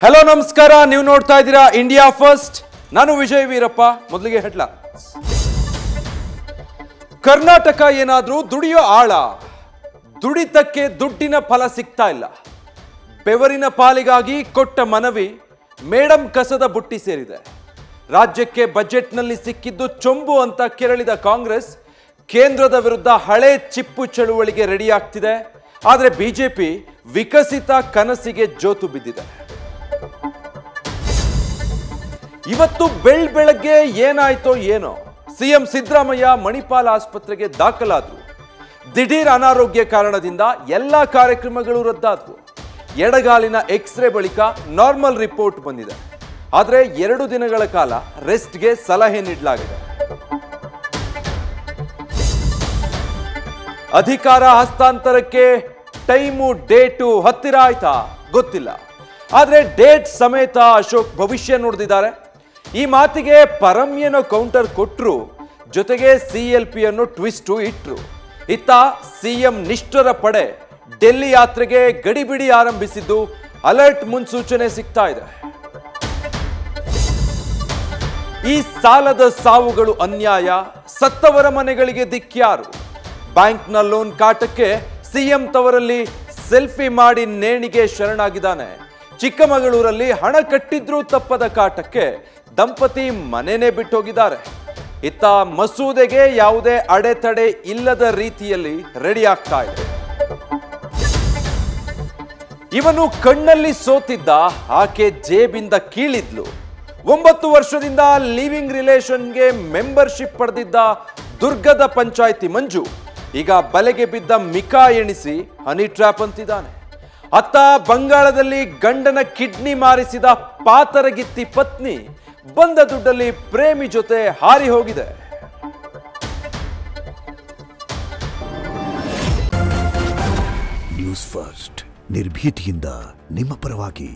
Hello नमस्कार ನೀವು ನೋಡ್ತಾ ಇದ್ದೀರಾ ಇಂಡಿಯಾ ಫಸ್ಟ್ ನಾನು ವಿಜಯ್ ವೀರಪ್ಪ ಮೊದಲಿಗೆ ಹೆಡ್ಲೈನ್ಸ್ ಕರ್ನಾಟಕ ಏನಾದರೂ ದುಡಿಯೋ ಆಳ ದುಡಿತಕ್ಕೆ ದುಡ್ಡಿನ ಫಲ ಸಿಗ್ತಾ ಇಲ್ಲ ಬೆವರಿನ ಪಾಲಿಗಾಗಿ ಕೊಟ್ಟ ಮನವಿ ಮೇಡಂ ಕಸದ ಬುಟ್ಟಿ ಸೇರಿದೆ ರಾಜ್ಯಕ್ಕೆ ಬಜೆಟ್ನಲ್ಲಿ ಸಿಕ್ಕಿದ್ದು ಚೊಂಬು ಅಂತ ಕೆರಳಿದ ಕಾಂಗ್ರೆಸ್ ಕೇಂದ್ರದ ವಿರುದ್ಧ ಹಳೆ ಚಿಪ್ಪು ಚಳುವಳಿಗೆ ರೆಡಿ ಆಗ್ತಿದೆ ಆದರೆ ಬಿಜೆಪಿ ವಿಕಸಿತ ಕನಸಿಗೆ ಜೋತು ಬಿದ್ದಿದೆ ಇವತ್ತು ಬೆಳಗ್ಗೆ ಏನಾಯ್ತೋ ಏನೋ ಸಿಎಂ ಸಿದ್ದರಾಮಯ್ಯ ಮಣಿಪಾಲ ಆಸ್ಪತ್ರೆಗೆ ದಾಖಲಾದರು ದಿಢೀರ್ ಅನಾರೋಗ್ಯ ಕಾರಣದಿಂದ ಎಲ್ಲಾ ಕಾರ್ಯಕ್ರಮಗಳು ರದ್ದಾದವು ಎಡಗಾಲಿನ ಎಕ್ಸ್ರೇ ಬಳಿಕ ನಾರ್ಮಲ್ ರಿಪೋರ್ಟ್ ಬಂದಿದೆ ಆದರೆ 2 ದಿನಗಳ ಕಾಲ ರೆಸ್ಟ್ಗೆ ಸಲಹೆ ನೀಡಲಾಗಿದೆ ಅಧಿಕಾರ ಹಸ್ತಾಂತರಕ್ಕೆ ಟೈಮು ಡೇಟು ಹತ್ತಿರ ಆಯ್ತಾ ಗೊತ್ತಿಲ್ಲ ಆದರೆ ಡೇಟ್ ಸಮೇತ ಅಶೋಕ್ ಭವಿಷ್ಯ ನುಡಿದಿದ್ದಾರೆ ಈ ಮಾತಿಗೆ ಪರಮ್ಯನೋ ಕೌಂಟರ್ ಕೊಟ್ಟರು ಜೊತೆಗೆ ಸಿಎಲ್ಪಿ ಅನ್ನು ಟ್ವಿಸ್ಟ್ ಇಟ್ಟರು ಇತ್ತ ಸಿಎಂ ನಿಷ್ಠರ ಪಡೆ ಡೆಲ್ಲಿ ಯಾತ್ರೆಗೆ ಗಡಿಬಿಡಿ ಆರಂಭಿಸಿದ್ದು ಅಲರ್ಟ್ ಮುನ್ಸೂಚನೆ ಸಿಗ್ತಾ ಇದೆ ಈ ಸಾಲದ ಸಾವುಗಳು ಅನ್ಯಾಯ ಸತ್ತವರ ಮನೆಗಳಿಗೆ ದಿಕ್ಕ್ಯಾರು ಬ್ಯಾಂಕ್ನ ಲೋನ್ ಕಾಟಕ್ಕೆ ಸಿಎಂ ತವರಲ್ಲಿ ಸೆಲ್ಫಿ ಮಾಡಿ ನೇಣಿಗೆ ಶರಣಾಗಿದ್ದಾನೆ ಚಿಕ್ಕಮಗಳೂರಲ್ಲಿ ಹಣ ಕಟ್ಟಿದ್ರೂ ತಪ್ಪದ ಕಾಟಕ್ಕೆ ದಂಪತಿ ಮನೆನೇ ಬಿಟ್ಟೋಗಿದ್ದಾರೆ ಇತ್ತ ಮಸೂದೆಗೆ ಯಾವುದೇ ಅಡೆತಡೆ ಇಲ್ಲದ ರೀತಿಯಲ್ಲಿ ರೆಡಿ ಆಗ್ತಾ ಇದೆ ಇವನು ಕಣ್ಣಲ್ಲಿ ಸೋತಿದ್ದ ಆಕೆ ಜೇಬಿಂದ ಕೀಳಿದ್ಲು 9 ವರ್ಷದಿಂದ ಲಿವಿಂಗ್ ರಿಲೇಷನ್ಗೆ ಮೆಂಬರ್ಶಿಪ್ ಪಡೆದಿದ್ದ ದುರ್ಗದ ಪಂಚಾಯಿತಿ ಮಂಜು ಈಗ ಬಲೆಗೆ ಬಿದ್ದ ಮಿಕಾ ಎಣಿಸಿ ಹನಿ ಟ್ರ್ಯಾಪ್ ಅಂತಿದ್ದಾನೆ ಅತ್ತ ಬಂಗಾಳದಲ್ಲಿ ಗಂಡನ ಕಿಡ್ನಿ ಮಾರಿಸಿದ ಪಾತರಗಿತ್ತಿ ಪತ್ನಿ ಬಂದ ದುಡ್ಡಲ್ಲಿ ಪ್ರೇಮಿ ಜೊತೆ ಹಾರಿ ಹೋಗಿದೆ ನ್ಯೂಸ್ ಫಸ್ಟ್ ನಿರ್ಭೀತಿಯಿಂದ ನಿಮ್ಮ ಪರವಾಗಿ.